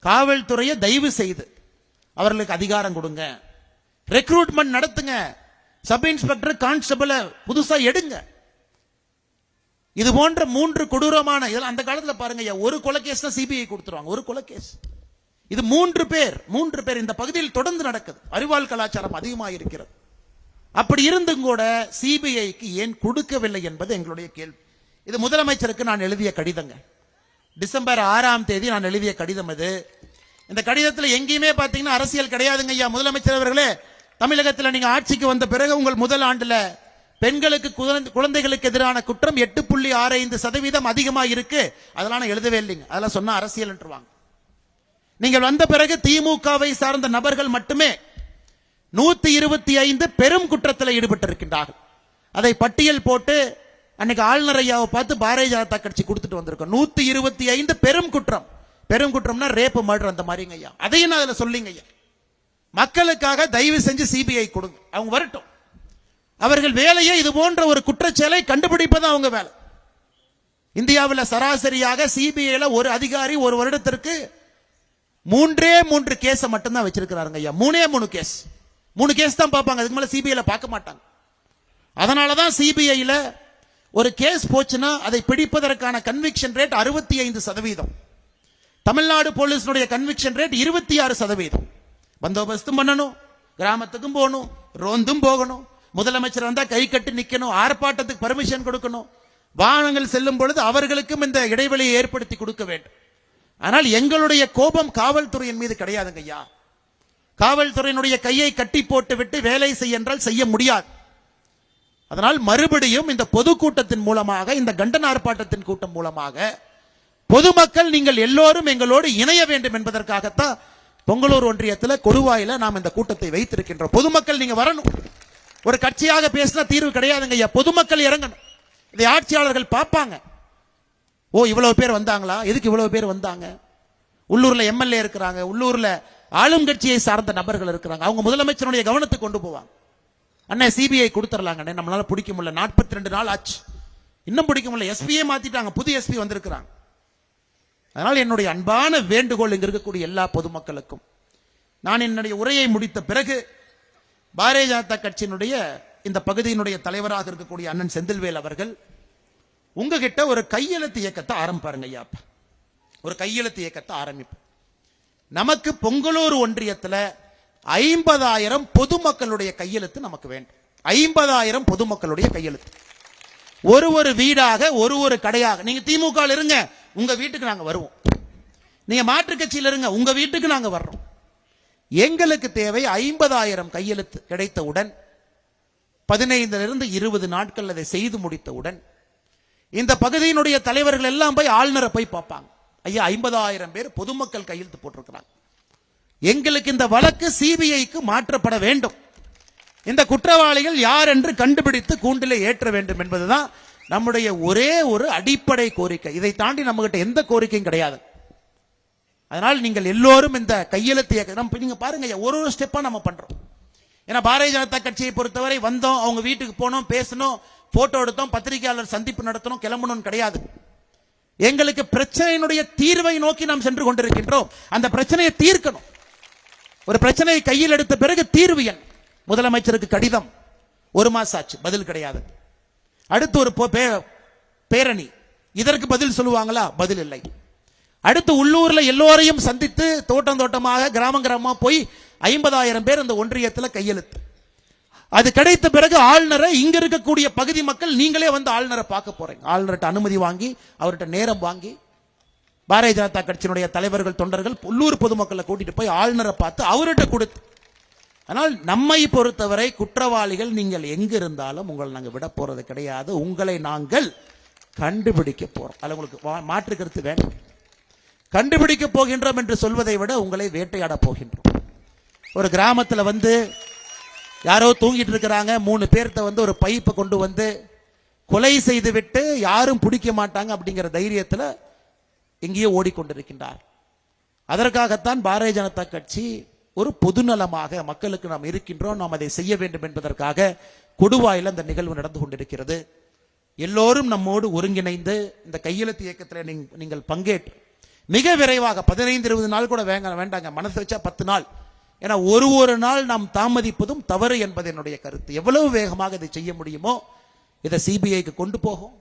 காவல்துறையை தயவு செய்து அவர்களுக்கு அதிகாரம் கொடுங்க, ரெக்ரூட்மெண்ட் நடத்துங்க, சப் இன்ஸ்பெக்டர் கான்ஸ்டபிள் புதுசா எடுங்க. இது போன்ற 3 கொடூரமான அந்த காலத்துல பாருங்க, ஒரு கொலை கேஸ் தான் சிபிஐ கொடுத்துருவாங்க, ஒரு கொலை கேஸ். இது 3 பேர் இந்த பகுதியில் தொடர்ந்து நடக்குது. அறிவால் கலாச்சாரம் அதிகமாக இருக்கிறது. அப்படி இருந்தும் கூட சிபிஐக்கு ஏன் கொடுக்கவில்லை என்பது எங்களுடைய கேள்வி. இது முதலமைச்சருக்கு நான் எழுதிய கடிதங்க. டிசம்பர் 6ஆம் தேதி நான் எழுதிய கடிதம் இது. இந்த கடிதத்தில் எங்கேயுமே பாத்தீங்கன்னா அரசியல் கிடையாதுங்க ஐயா. முதலமைச்சர் அவர்களே, தமிழகத்தில் நீங்க ஆட்சிக்கு வந்த பிறகு உங்கள் முதல் ஆண்டுல பெண்களுக்கு குழந்தைகளுக்கு எதிரான குற்றம் 8.65% அதிகமாக இருக்கு. அதெல்லாம் நான் எழுதவே இல்லைங்க. அதெல்லாம் சொன்னா அரசியல் என்றுவாங்க. நீங்கள் வந்த பிறகு திமுகவை சார்ந்த நபர்கள் மட்டுமே 125 பெரும் குற்றத்தில் ஈடுபட்டிருக்கின்றார்கள். அதை பட்டியல் போட்டு அன்னைக்கு ஆளுநர் ஐயாவை பார்த்து பாரதிய ஜனதா கட்சி கொடுத்துட்டு வந்திருக்கோம். 125 பெரும் குற்றம். பெரும் குற்றம்னா ரேப், மர்டர் அந்த மாதிரிங்க ஐயா. அதையும் நான் அதுல சொல்லிங்க ஐயா. மக்களுக்காக தயவு செஞ்சு சிபிஐ கொடுங்க, அவங்க வரட்டும். அவர்கள் வேலையை இது போன்ற ஒரு குற்றச்செயலை கண்டுபிடிப்பது அவங்க வேலை. இந்தியாவில் சராசரியாக சிபிஐல ஒரு அதிகாரி ஒரு வருடத்திற்கு 3 கேஸ் மட்டும்தான் வச்சிருக்கிறாருங்க ஐயா. 3 கேஸ் 3 கேஸ் தான் பார்ப்பாங்க, அதுக்கு மேல சிபிஐல பார்க்க மாட்டாங்க. அதனாலதான் சிபிஐல ஒரு கேஸ் போச்சுன்னா அதை பிடிப்பதற்கான conviction rate 65%. Tamil Nadu போலீஸுடைய conviction rate 26%. பந்தோபஸ்தும் பண்ணணும், கிராமத்துக்கும் போகணும், ரோந்தும் போகணும், முதலமைச்சர் வந்தா கை கட்டி நிக்கணும், ஆர்ப்பாட்டத்துக்கு பர்மிஷன் கொடுக்கணும், வாகனங்கள் செல்லும் பொழுது அவர்களுக்கும் இந்த இடைவெளியை ஏற்படுத்தி கொடுக்க வேண்டும். ஆனால் எங்களுடைய கோபம் காவல்துறையின் மீது கிடையாதுங்க ஐயா. காவல்துறையினுடைய கையை கட்டி போட்டு விட்டு வேலை செய்ய என்றால் செய்ய முடியாது. அதனால் மறுபடியும் இந்த பொதுக்கூட்டத்தின் மூலமாக, இந்த கண்டன ஆர்ப்பாட்டத்தின் கூட்டம் மூலமாக பொதுமக்கள் நீங்கள் எல்லோரும் எங்களோடு இணைய வேண்டும் என்பதற்காகத்தான் பொங்கலூர் ஒன்றியத்தில் கொடுவாயில நாம் இந்த கூட்டத்தை வைத்திருக்கின்றோம். பொதுமக்கள் நீங்க வரணும். ஒரு கட்சியாக பேசினா தீர்வு கிடையாதுங்க ஐயா. பொதுமக்கள் இறங்கணும். இதை ஆட்சியாளர்கள் பார்ப்பாங்க. ஓ, இவ்வளவு பேர் வந்தாங்களா, எதுக்கு இவ்வளவு பேர் வந்தாங்க? உள்ளூர்ல எம்எல்ஏ இருக்கிறாங்க, உள்ளூர்ல ஆளும் கட்சியை சார்ந்த நபர்கள் இருக்கிறாங்க, அவங்க முதலமைச்சருடைய கவனத்துக்கு கொண்டு போவாங்க. அண்ணே சிபிஐ கொடுத்துடலாங்க, நம்மளால பிடிக்க முடியல, 42 நாள் ஆச்சு, இன்னும் பிடிக்க முடியல, எஸ்பியை மாத்திட்டாங்க, புது எஸ்பி வந்திருக்கிறாங்க. அதனால் என்னுடைய அன்பான வேண்டுகோள் இங்க இருக்கக்கூடிய எல்லா பொதுமக்களுக்கும், நான் என்னுடைய உரையை முடித்த பிறகு பாரதிய ஜனதா கட்சியினுடைய இந்த பகுதியினுடைய தலைவராக இருக்கக்கூடிய அண்ணன் செந்தில்வேல் அவர்கள் உங்ககிட்ட ஒரு கையெழுத்து இயக்கத்தை ஆரம்பிப்பாருங்க ஐயா. ஒரு கையெழுத்து இயக்கத்தை ஆரம்பிப்போம். நமக்கு பொங்கலூர் ஒன்றியத்தில் 50,000 பொதுமக்களுடைய கையெழுத்து நமக்கு வேண்டும். 50,000 பொதுமக்களுடைய கையெழுத்து. ஒரு வீடாக, ஒரு கடையாக. நீங்க திமுக இருங்க, உங்க வீட்டுக்கு நாங்க வருவோம். நீங்க மாற்று கட்சியில் இருங்க, உங்க வீட்டுக்கு நாங்க வர்றோம். எங்களுக்கு தேவை 50,000 கையெழுத்து கிடைத்தவுடன் 15 to 20 நாட்கள் அதை செய்து முடித்தவுடன் இந்த பகுதியினுடைய தலைவர்கள் எல்லாம் போய் ஆளுநரை போய் பார்ப்பாங்க. ஐயா, 50,000 பேர் பொதுமக்கள் கையெழுத்து போட்டிருக்கிறாங்க. எங்களுக்கு இந்த வழக்கு சிபிஐக்கு மாற்றப்பட வேண்டும். இந்த குற்றவாளிகள் யார் என்று கண்டுபிடித்து கூண்டிலே ஏற்ற வேண்டும் என்பதுதான் நம்முடைய ஒரே ஒரு அடிப்படை கோரிக்கை. இதை தாண்டி நம்ம கிட்ட எந்த கோரிக்கையும் கிடையாது. அதனால் நீங்கள் எல்லோரும் இந்த கையெழுத்து நீங்க பாருங்க, ஒரு ஸ்டெப்பா நம்ம பண்றோம். ஏன்னா பாரதிய ஜனதா கட்சியை பொறுத்தவரை வந்தோம், அவங்க வீட்டுக்கு போனோம், பேசணும், போட்டோ எடுத்தோம், பத்திரிகையாளர் சந்திப்பு நடத்தணும், கிளம்பணும் கிடையாது. எங்களுக்கு பிரச்சனையினுடைய தீர்வை நோக்கி நாம் சென்று கொண்டிருக்கின்றோம். அந்த பிரச்சனையை தீர்க்கணும். ஒரு பிரச்சனையை கையில் எடுத்த பிறகு தீர்வு எண். முதலமைச்சருக்கு கடிதம் 1 மாசம் ஆச்சு, பதில் கிடையாது. அடுத்து ஒரு பேரணி, இதற்கு பதில் சொல்லுவாங்களா? பதில் இல்லை. அடுத்து உள்ளூர்ல எல்லோரையும் சந்தித்து தோட்டமாக கிராமமா போய் 50,000 பேர் அந்த ஒன்றியத்தில் கையெழுத்து. அது கிடைத்த பிறகு ஆளுநரை, இங்க இருக்கக்கூடிய பகுதி மக்கள் நீங்களே வந்து ஆளுநரை பார்க்க போறீங்க. ஆளுநர்கிட்ட அனுமதி வாங்கி, அவர்கிட்ட நேரம் வாங்கி, பாரதிய ஜனதா கட்சியினுடைய தலைவர்கள், தொண்டர்கள், உள்ளூர் பொதுமக்களை கூட்டிட்டு போய் ஆளுநரை பார்த்து அவர்கிட்ட கொடுத்து. ஆனால் நம்மை பொறுத்தவரை குற்றவாளிகள் நீங்கள் எங்க இருந்தாலும் உங்களை நாங்கள் விட போறது கிடையாது. உங்களை நாங்கள் கண்டுபிடிக்க போறோம். அது உங்களுக்கு மாற்று கருத்து வேண்டாம். கண்டுபிடிக்க போகின்றோம் என்று சொல்வதை விட உங்களை வேட்டையாட போகின்றோம். ஒரு கிராமத்தில் வந்து யாரோ தூங்கிட்டு இருக்கிறாங்க, 3 பேர்த்த வந்து ஒரு பைப்பை கொண்டு வந்து கொலை செய்து விட்டு யாரும் பிடிக்க மாட்டாங்க அப்படிங்கிற தைரியத்தில் எங்கேயோ ஓடிக்கொண்டிருக்கின்றார். அதற்காகத்தான் பாரதிய ஜனதா கட்சி ஒரு பொதுநலமாக மக்களுக்கு நாம் இருக்கின்றோம், நாம் அதை செய்ய வேண்டும் என்பதற்காக கொடுவாயில் அந்த நிகழ்வு நடந்து கொண்டிருக்கிறது. எல்லோரும் நம்மோடு ஒருங்கிணைந்து இந்த கையெழுத்து இயக்கத்தில் நீங்கள் பங்கேற்று மிக விரைவாக 15-20 நாள் கூட வேண்டாங்க, மனசு வச்சா 10 நாள். ஏன்னா ஒரு நாள் நாம் தாமதிப்பதும் தவறு என்பது என்னுடைய கருத்து. எவ்வளவு வேகமாக இதை செய்ய முடியுமோ இதை சிபிஐக்கு கொண்டு போகும்.